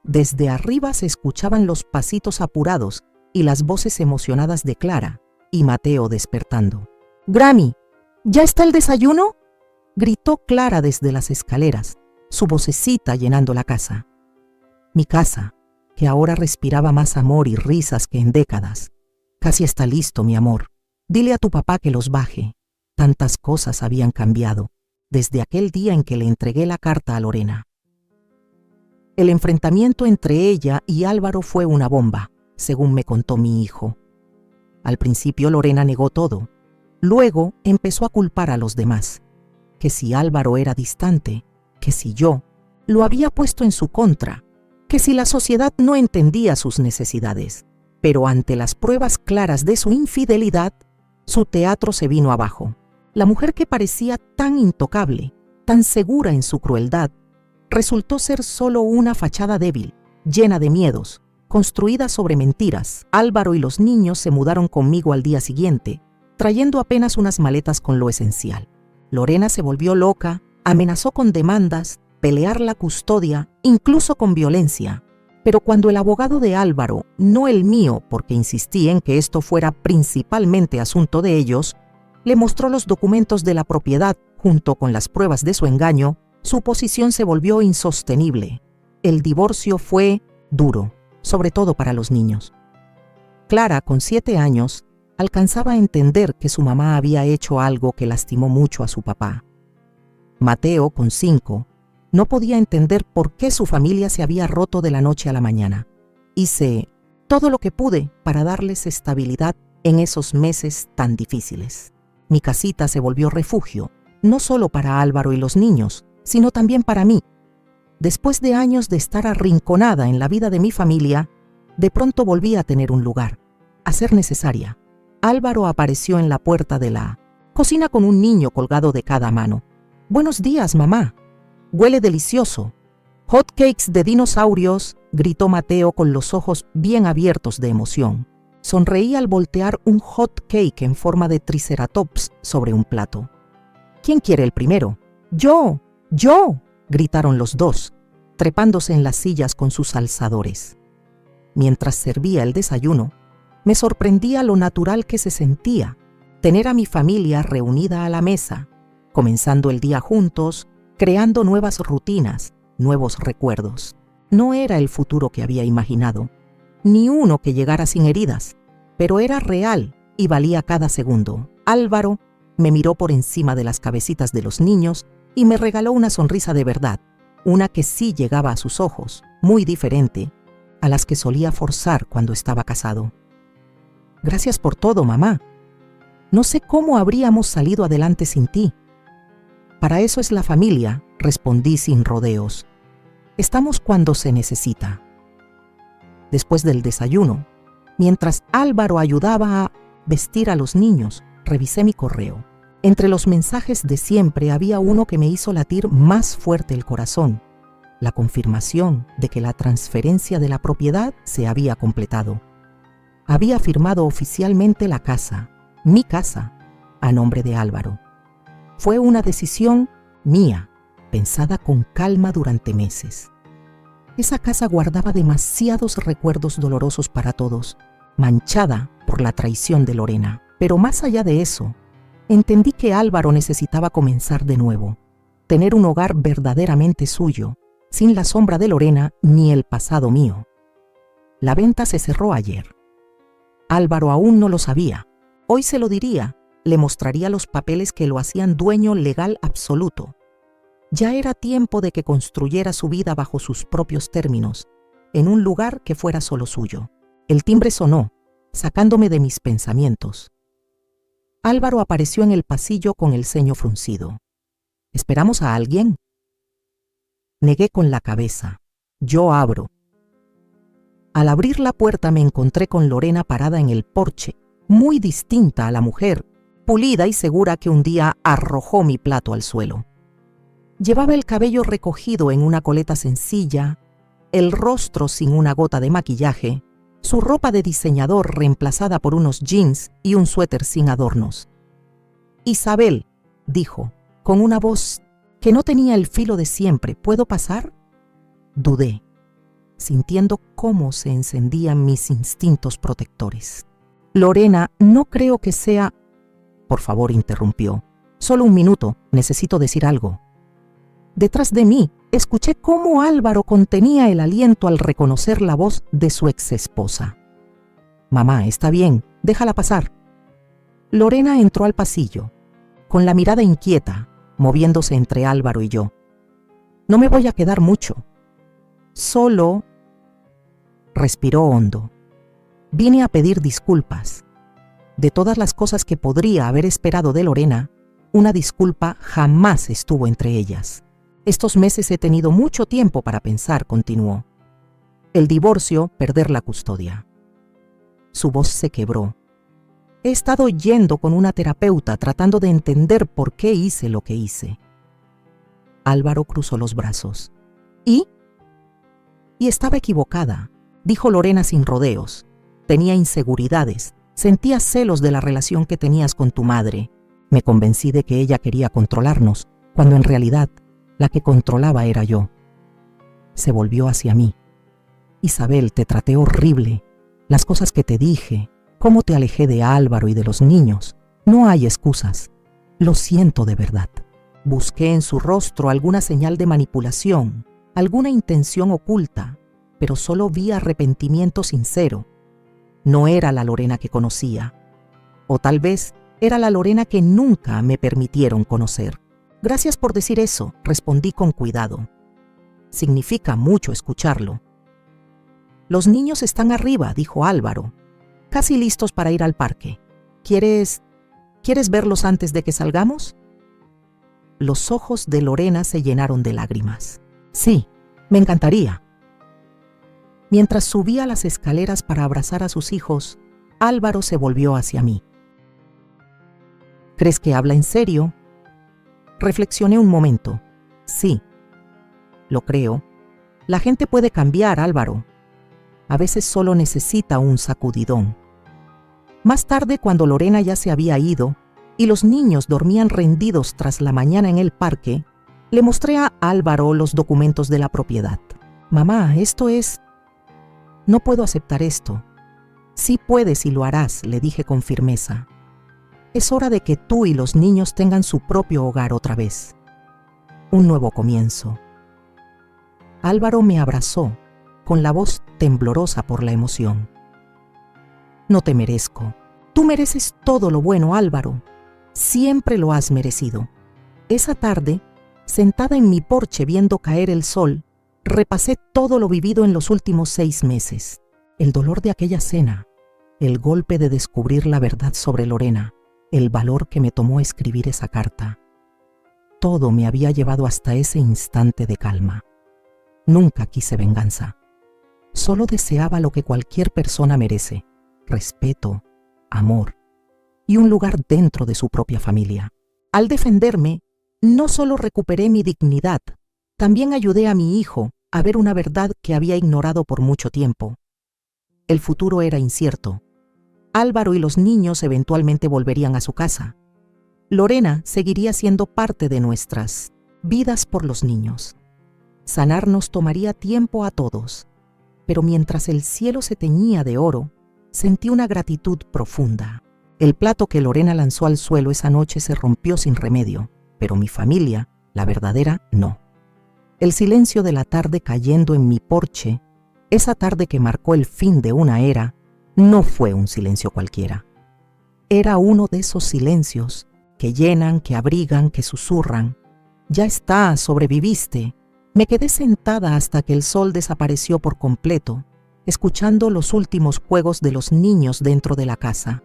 Desde arriba se escuchaban los pasitos apurados y las voces emocionadas de Clara y Mateo despertando. «Grammy, ¿ya está el desayuno?», gritó Clara desde las escaleras, su vocecita llenando la casa. Mi casa, que ahora respiraba más amor y risas que en décadas. «Casi está listo, mi amor. Dile a tu papá que los baje». Tantas cosas habían cambiado desde aquel día en que le entregué la carta a Lorena. El enfrentamiento entre ella y Álvaro fue una bomba, según me contó mi hijo. Al principio Lorena negó todo. Luego empezó a culpar a los demás. Que si Álvaro era distante, que si yo lo había puesto en su contra, que si la sociedad no entendía sus necesidades. Pero ante las pruebas claras de su infidelidad, su teatro se vino abajo. La mujer que parecía tan intocable, tan segura en su crueldad, resultó ser solo una fachada débil, llena de miedos, construida sobre mentiras. Álvaro y los niños se mudaron conmigo al día siguiente, trayendo apenas unas maletas con lo esencial. Lorena se volvió loca, amenazó con demandas, pelear la custodia, incluso con violencia. Pero cuando el abogado de Álvaro, no el mío, porque insistí en que esto fuera principalmente asunto de ellos, le mostró los documentos de la propiedad junto con las pruebas de su engaño, su posición se volvió insostenible. El divorcio fue duro, sobre todo para los niños. Clara, con 7 años, alcanzaba a entender que su mamá había hecho algo que lastimó mucho a su papá. Mateo, con 5, no podía entender por qué su familia se había roto de la noche a la mañana. Hice todo lo que pude para darles estabilidad en esos meses tan difíciles. Mi casita se volvió refugio, no solo para Álvaro y los niños, sino también para mí. Después de años de estar arrinconada en la vida de mi familia, de pronto volví a tener un lugar, a ser necesaria. Álvaro apareció en la puerta de la cocina con un niño colgado de cada mano. «Buenos días, mamá. Huele delicioso». «Hot cakes de dinosaurios», gritó Mateo con los ojos bien abiertos de emoción. Sonreí al voltear un hot cake en forma de triceratops sobre un plato. «¿Quién quiere el primero?» «Yo, yo», gritaron los dos, trepándose en las sillas con sus alzadores. Mientras servía el desayuno, me sorprendía lo natural que se sentía tener a mi familia reunida a la mesa, comenzando el día juntos, creando nuevas rutinas, nuevos recuerdos. No era el futuro que había imaginado, ni uno que llegara sin heridas, pero era real y valía cada segundo. Álvaro me miró por encima de las cabecitas de los niños y me regaló una sonrisa de verdad, una que sí llegaba a sus ojos, muy diferente a las que solía forzar cuando estaba casado. «Gracias por todo, mamá. No sé cómo habríamos salido adelante sin ti». «Para eso es la familia», respondí sin rodeos. «Estamos cuando se necesita». Después del desayuno, mientras Álvaro ayudaba a vestir a los niños, revisé mi correo. Entre los mensajes de siempre había uno que me hizo latir más fuerte el corazón, la confirmación de que la transferencia de la propiedad se había completado. Había firmado oficialmente la casa, mi casa, a nombre de Álvaro. Fue una decisión mía, pensada con calma durante meses. Esa casa guardaba demasiados recuerdos dolorosos para todos, manchada por la traición de Lorena. Pero más allá de eso, entendí que Álvaro necesitaba comenzar de nuevo, tener un hogar verdaderamente suyo, sin la sombra de Lorena ni el pasado mío. La venta se cerró ayer. Álvaro aún no lo sabía. Hoy se lo diría, le mostraría los papeles que lo hacían dueño legal absoluto. Ya era tiempo de que construyera su vida bajo sus propios términos, en un lugar que fuera solo suyo. El timbre sonó, sacándome de mis pensamientos. Álvaro apareció en el pasillo con el ceño fruncido. ¿Esperamos a alguien? Negué con la cabeza. Yo abro. Al abrir la puerta me encontré con Lorena parada en el porche, muy distinta a la mujer, pulida y segura que un día arrojó mi plato al suelo. Llevaba el cabello recogido en una coleta sencilla, el rostro sin una gota de maquillaje, su ropa de diseñador reemplazada por unos jeans y un suéter sin adornos. «Isabel», dijo, con una voz que no tenía el filo de siempre, «¿puedo pasar?». Dudé, sintiendo cómo se encendían mis instintos protectores. «Lorena, no creo que sea…». «Por favor», interrumpió. «Solo un minuto, necesito decir algo». Detrás de mí, escuché cómo Álvaro contenía el aliento al reconocer la voz de su exesposa. «Mamá, está bien, déjala pasar». Lorena entró al pasillo, con la mirada inquieta, moviéndose entre Álvaro y yo. «No me voy a quedar mucho. Solo…». Respiró hondo. «Vine a pedir disculpas. De todas las cosas que podría haber esperado de Lorena, una disculpa jamás estuvo entre ellas. Estos meses he tenido mucho tiempo para pensar», continuó. «El divorcio, perder la custodia». Su voz se quebró. «He estado yendo con una terapeuta tratando de entender por qué hice lo que hice». Álvaro cruzó los brazos. ¿Y? «Y estaba equivocada», dijo Lorena sin rodeos. «Tenía inseguridades, sentía celos de la relación que tenías con tu madre. Me convencí de que ella quería controlarnos, cuando en realidad la que controlaba era yo». Se volvió hacia mí. «Isabel, te traté horrible. Las cosas que te dije, cómo te alejé de Álvaro y de los niños. No hay excusas. Lo siento de verdad». Busqué en su rostro alguna señal de manipulación, alguna intención oculta, pero solo vi arrepentimiento sincero. No era la Lorena que conocía. O tal vez era la Lorena que nunca me permitieron conocer. «Gracias por decir eso», respondí con cuidado. «Significa mucho escucharlo». «Los niños están arriba», dijo Álvaro, «casi listos para ir al parque. ¿Quieres verlos antes de que salgamos?». Los ojos de Lorena se llenaron de lágrimas. «Sí, me encantaría». Mientras subía las escaleras para abrazar a sus hijos, Álvaro se volvió hacia mí. «¿Crees que habla en serio?». Reflexioné un momento. «Sí, lo creo. La gente puede cambiar, Álvaro. A veces solo necesita un sacudidón». Más tarde, cuando Lorena ya se había ido y los niños dormían rendidos tras la mañana en el parque, le mostré a Álvaro los documentos de la propiedad. «Mamá, esto es…». «No puedo aceptar esto». «Sí puedes y lo harás», le dije con firmeza. «Es hora de que tú y los niños tengan su propio hogar otra vez. Un nuevo comienzo». Álvaro me abrazó, con la voz temblorosa por la emoción. «No te merezco. Tú mereces todo lo bueno, Álvaro. Siempre lo has merecido». Esa tarde, sentada en mi porche viendo caer el sol, repasé todo lo vivido en los últimos 6 meses. El dolor de aquella cena, el golpe de descubrir la verdad sobre Lorena, el valor que me tomó escribir esa carta. Todo me había llevado hasta ese instante de calma. Nunca quise venganza. Solo deseaba lo que cualquier persona merece: respeto, amor y un lugar dentro de su propia familia. Al defenderme, no solo recuperé mi dignidad, también ayudé a mi hijo a ver una verdad que había ignorado por mucho tiempo. El futuro era incierto. Álvaro y los niños eventualmente volverían a su casa. Lorena seguiría siendo parte de nuestras vidas por los niños. Sanarnos tomaría tiempo a todos, pero mientras el cielo se teñía de oro, sentí una gratitud profunda. El plato que Lorena lanzó al suelo esa noche se rompió sin remedio, pero mi familia, la verdadera, no. El silencio de la tarde cayendo en mi porche Esa tarde que marcó el fin de una era no fue un silencio cualquiera. Era uno de esos silencios que llenan, que abrigan, que susurran. Ya está, sobreviviste. Me quedé sentada hasta que el sol desapareció por completo, escuchando los últimos juegos de los niños dentro de la casa,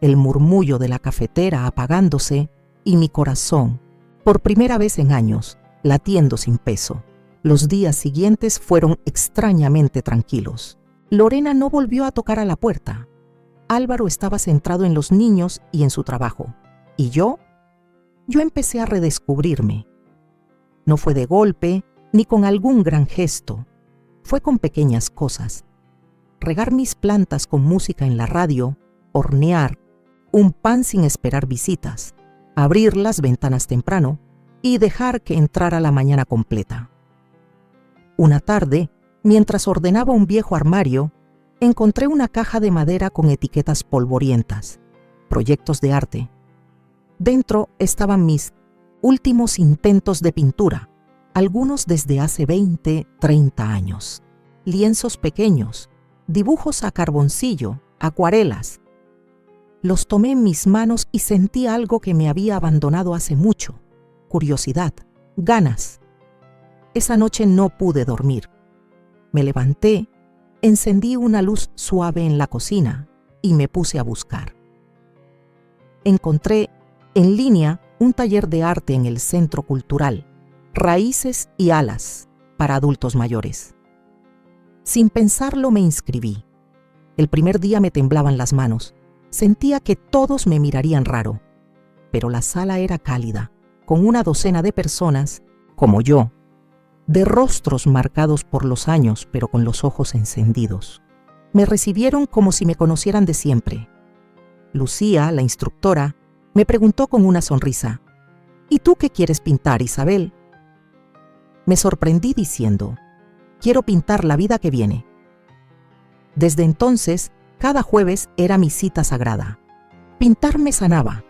el murmullo de la cafetera apagándose y mi corazón, por primera vez en años, latiendo sin peso. Los días siguientes fueron extrañamente tranquilos. Lorena no volvió a tocar a la puerta. Álvaro estaba centrado en los niños y en su trabajo. ¿Y yo? Yo empecé a redescubrirme. No fue de golpe, ni con algún gran gesto. Fue con pequeñas cosas. Regar mis plantas con música en la radio, hornear, un pan sin esperar visitas, abrir las ventanas temprano y dejar que entrara la mañana completa. Una tarde, mientras ordenaba un viejo armario, encontré una caja de madera con etiquetas polvorientas, proyectos de arte. Dentro estaban mis últimos intentos de pintura, algunos desde hace 20, 30 años. Lienzos pequeños, dibujos a carboncillo, acuarelas. Los tomé en mis manos y sentí algo que me había abandonado hace mucho: curiosidad, ganas. Esa noche no pude dormir. Me levanté, encendí una luz suave en la cocina y me puse a buscar. Encontré en línea un taller de arte en el Centro Cultural, Raíces y Alas, para adultos mayores. Sin pensarlo me inscribí. El primer día me temblaban las manos. Sentía que todos me mirarían raro, pero la sala era cálida, con una docena de personas, como yo, de rostros marcados por los años, pero con los ojos encendidos. Me recibieron como si me conocieran de siempre. Lucía, la instructora, me preguntó con una sonrisa: ¿Y tú qué quieres pintar, Isabel? Me sorprendí diciendo: quiero pintar la vida que viene. Desde entonces, cada jueves era mi cita sagrada. Pintar me sanaba.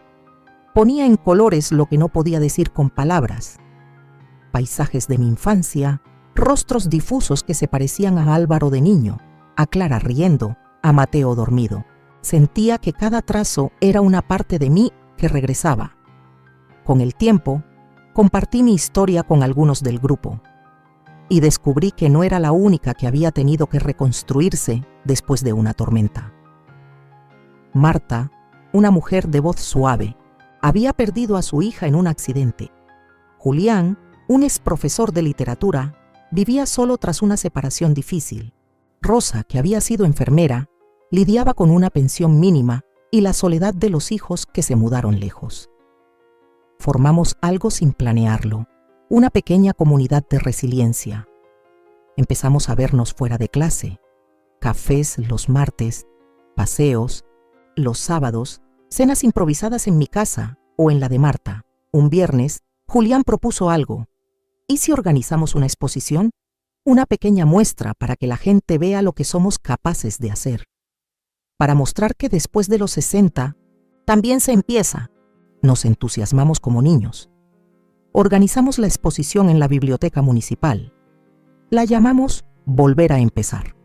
Ponía en colores lo que no podía decir con palabras. Paisajes de mi infancia, rostros difusos que se parecían a Álvaro de niño, a Clara riendo, a Mateo dormido. Sentía que cada trazo era una parte de mí que regresaba. Con el tiempo, compartí mi historia con algunos del grupo y descubrí que no era la única que había tenido que reconstruirse después de una tormenta. Marta, una mujer de voz suave, había perdido a su hija en un accidente. Julián, un exprofesor de literatura, vivía solo tras una separación difícil. Rosa, que había sido enfermera, lidiaba con una pensión mínima y la soledad de los hijos que se mudaron lejos. Formamos algo sin planearlo, una pequeña comunidad de resiliencia. Empezamos a vernos fuera de clase, cafés los martes, paseos, los sábados, cenas improvisadas en mi casa o en la de Marta. Un viernes, Julián propuso algo. ¿Y si organizamos una exposición? Una pequeña muestra para que la gente vea lo que somos capaces de hacer. Para mostrar que después de los 60, también se empieza. Nos entusiasmamos como niños. Organizamos la exposición en la biblioteca municipal. La llamamos Volver a empezar.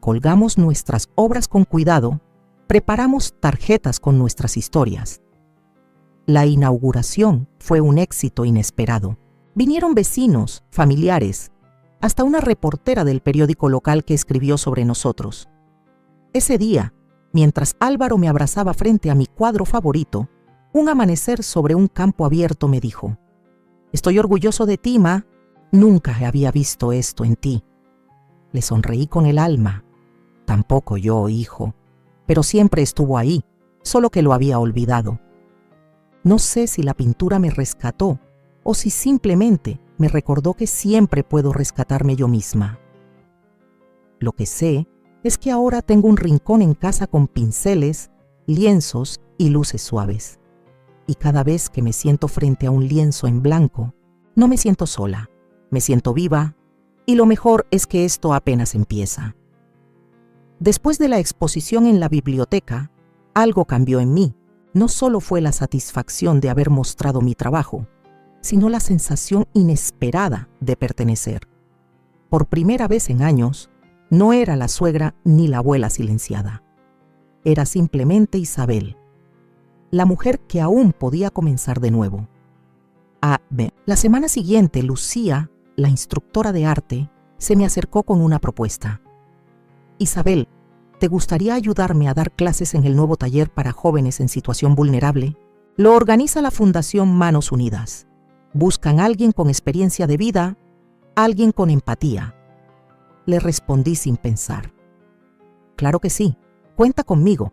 Colgamos nuestras obras con cuidado, preparamos tarjetas con nuestras historias. La inauguración fue un éxito inesperado. Vinieron vecinos, familiares, hasta una reportera del periódico local que escribió sobre nosotros. Ese día, mientras Álvaro me abrazaba frente a mi cuadro favorito, un amanecer sobre un campo abierto me dijo: «Estoy orgulloso de ti, Ma. Nunca había visto esto en ti». Le sonreí con el alma. Tampoco yo, hijo, pero siempre estuvo ahí, solo que lo había olvidado. No sé si la pintura me rescató o si simplemente me recordó que siempre puedo rescatarme yo misma. Lo que sé es que ahora tengo un rincón en casa con pinceles, lienzos y luces suaves. Y cada vez que me siento frente a un lienzo en blanco, no me siento sola, me siento viva, y lo mejor es que esto apenas empieza. Después de la exposición en la biblioteca, algo cambió en mí. No solo fue la satisfacción de haber mostrado mi trabajo, sino la sensación inesperada de pertenecer. Por primera vez en años, No era la suegra ni la abuela silenciada. Era simplemente Isabel, la mujer que aún podía comenzar de nuevo. La semana siguiente, Lucía, la instructora de arte, se me acercó con una propuesta. Isabel, ¿te gustaría ayudarme a dar clases en el nuevo taller para jóvenes en situación vulnerable? Lo organiza la Fundación Manos Unidas. Buscan a alguien con experiencia de vida, alguien con empatía. Le respondí sin pensar. Claro que sí, cuenta conmigo.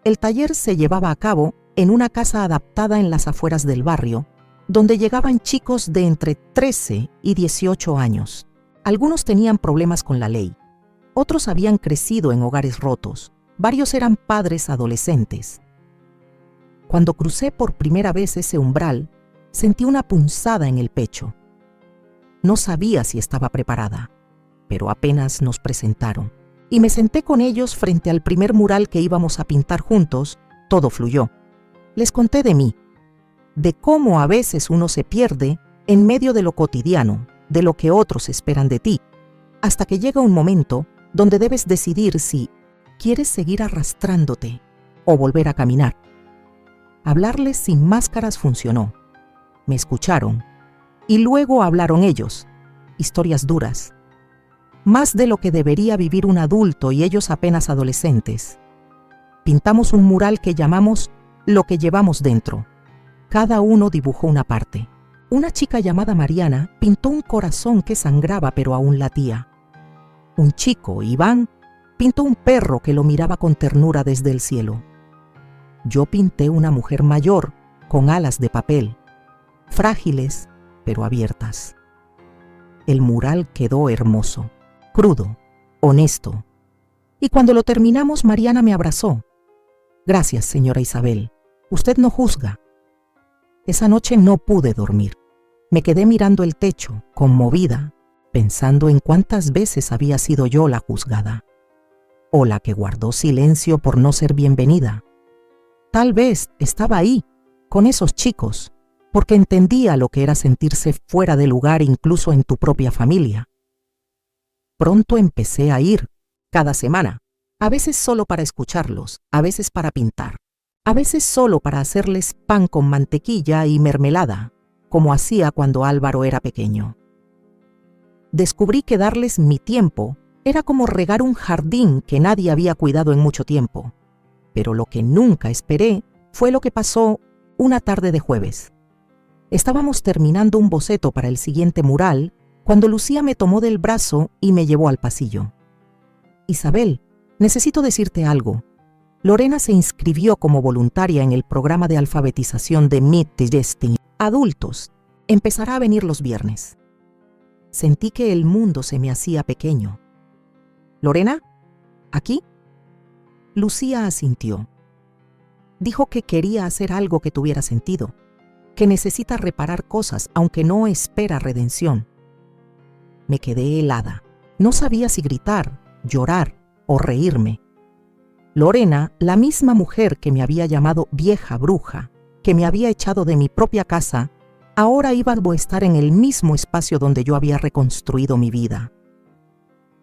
El taller se llevaba a cabo en una casa adaptada en las afueras del barrio, donde llegaban chicos de entre 13 y 18 años. Algunos tenían problemas con la ley, otros habían crecido en hogares rotos, varios eran padres adolescentes. Cuando crucé por primera vez ese umbral, sentí una punzada en el pecho. No sabía si estaba preparada, pero apenas nos presentaron, y me senté con ellos frente al primer mural que íbamos a pintar juntos. Todo fluyó. Les conté de mí, de cómo a veces uno se pierde en medio de lo cotidiano, de lo que otros esperan de ti, hasta que llega un momento donde debes decidir si quieres seguir arrastrándote o volver a caminar. Hablarles sin máscaras funcionó. Me escucharon y luego hablaron ellos, historias duras, más de lo que debería vivir un adulto y ellos apenas adolescentes. Pintamos un mural que llamamos Lo que llevamos dentro. Cada uno dibujó una parte. Una chica llamada Mariana pintó un corazón que sangraba pero aún latía. Un chico, Iván, pintó un perro que lo miraba con ternura desde el cielo. Yo pinté una mujer mayor con alas de papel, frágiles pero abiertas. El mural quedó hermoso, crudo, honesto. Y cuando lo terminamos, Mariana me abrazó. Gracias, señora Isabel. Usted no juzga. Esa noche no pude dormir. Me quedé mirando el techo, conmovida, pensando en cuántas veces había sido yo la juzgada, o la que guardó silencio por no ser bienvenida. Tal vez estaba ahí, con esos chicos, porque entendía lo que era sentirse fuera de lugar incluso en tu propia familia. Pronto empecé a ir, cada semana, a veces solo para escucharlos, a veces para pintar, a veces solo para hacerles pan con mantequilla y mermelada, como hacía cuando Álvaro era pequeño. Descubrí que darles mi tiempo era como regar un jardín que nadie había cuidado en mucho tiempo. Pero lo que nunca esperé fue lo que pasó una tarde de jueves. Estábamos terminando un boceto para el siguiente mural cuando Lucía me tomó del brazo y me llevó al pasillo. Isabel, necesito decirte algo. Lorena se inscribió como voluntaria en el programa de alfabetización de Meet the Destiny. Adultos. Empezará a venir los viernes. Sentí que el mundo se me hacía pequeño. ¿Lorena? ¿Aquí? Lucía asintió. Dijo que quería hacer algo que tuviera sentido, que necesita reparar cosas aunque no espera redención. Me quedé helada. No sabía si gritar, llorar o reírme. Lorena, la misma mujer que me había llamado vieja bruja, que me había echado de mi propia casa, ahora iba a estar en el mismo espacio donde yo había reconstruido mi vida.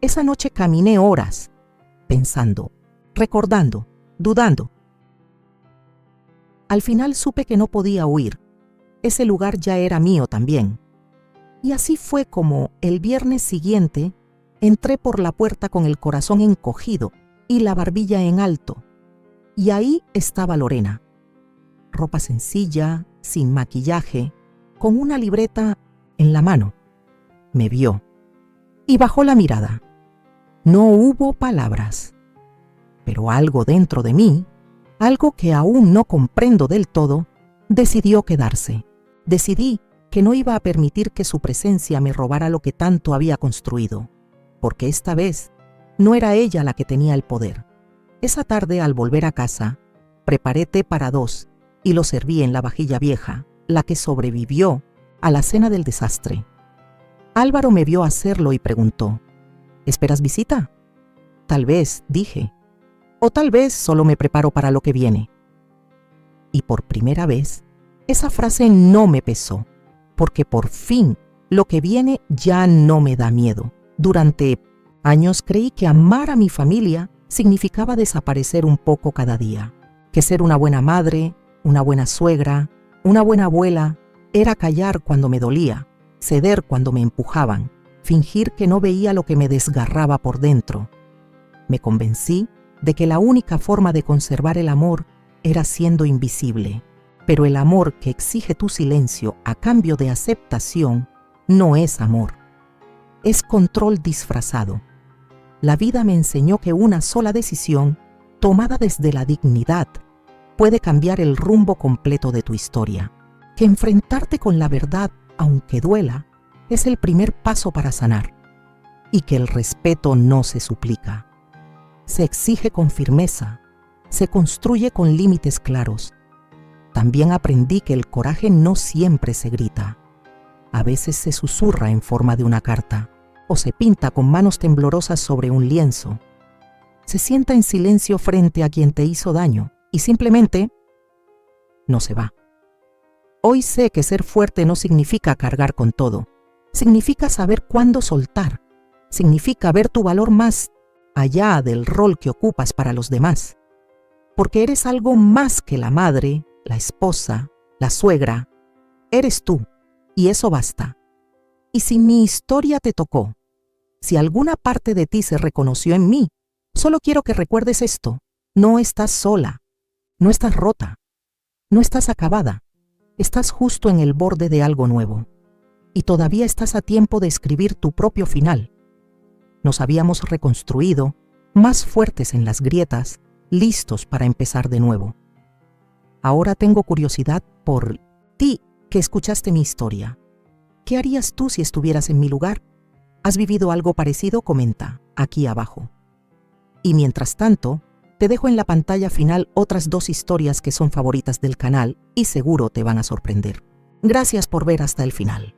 Esa noche caminé horas, pensando, recordando, dudando. Al final supe que no podía huir. Ese lugar ya era mío también. Y así fue como, el viernes siguiente, entré por la puerta con el corazón encogido y la barbilla en alto. Y ahí estaba Lorena. Ropa sencilla, sin maquillaje, con una libreta en la mano. Me vio y bajó la mirada. No hubo palabras, pero algo dentro de mí, algo que aún no comprendo del todo, decidió quedarse. Decidí que no iba a permitir que su presencia me robara lo que tanto había construido, porque esta vez no era ella la que tenía el poder. Esa tarde, al volver a casa, preparé té para 2 y lo serví en la vajilla vieja, la que sobrevivió a la cena del desastre. Álvaro me vio hacerlo y preguntó, ¿esperas visita? Tal vez, dije, o tal vez solo me preparo para lo que viene. Y por primera vez, esa frase no me pesó, porque por fin lo que viene ya no me da miedo. Durante Años creí que amar a mi familia significaba desaparecer un poco cada día, que ser una buena madre, una buena suegra, una buena abuela, era callar cuando me dolía, ceder cuando me empujaban, fingir que no veía lo que me desgarraba por dentro. Me convencí de que la única forma de conservar el amor era siendo invisible, pero el amor que exige tu silencio a cambio de aceptación no es amor, es control disfrazado. La vida me enseñó que una sola decisión, tomada desde la dignidad, puede cambiar el rumbo completo de tu historia, que enfrentarte con la verdad, aunque duela, es el primer paso para sanar, y que el respeto no se suplica. Se exige con firmeza, se construye con límites claros. También aprendí que el coraje no siempre se grita. A veces se susurra en forma de una carta, o se pinta con manos temblorosas sobre un lienzo. Se sienta en silencio frente a quien te hizo daño y simplemente no se va. Hoy sé que ser fuerte no significa cargar con todo. Significa saber cuándo soltar. Significa ver tu valor más allá del rol que ocupas para los demás. Porque eres algo más que la madre, la esposa, la suegra. Eres tú, y eso basta. Y si mi historia te tocó, si alguna parte de ti se reconoció en mí, solo quiero que recuerdes esto. No estás sola, no estás rota, no estás acabada. Estás justo en el borde de algo nuevo. Y todavía estás a tiempo de escribir tu propio final. Nos habíamos reconstruido, más fuertes en las grietas, listos para empezar de nuevo. Ahora tengo curiosidad por ti que escuchaste mi historia. ¿Qué harías tú si estuvieras en mi lugar? ¿Has vivido algo parecido? Comenta aquí abajo. Y mientras tanto, te dejo en la pantalla final otras 2 historias que son favoritas del canal y seguro te van a sorprender. Gracias por ver hasta el final.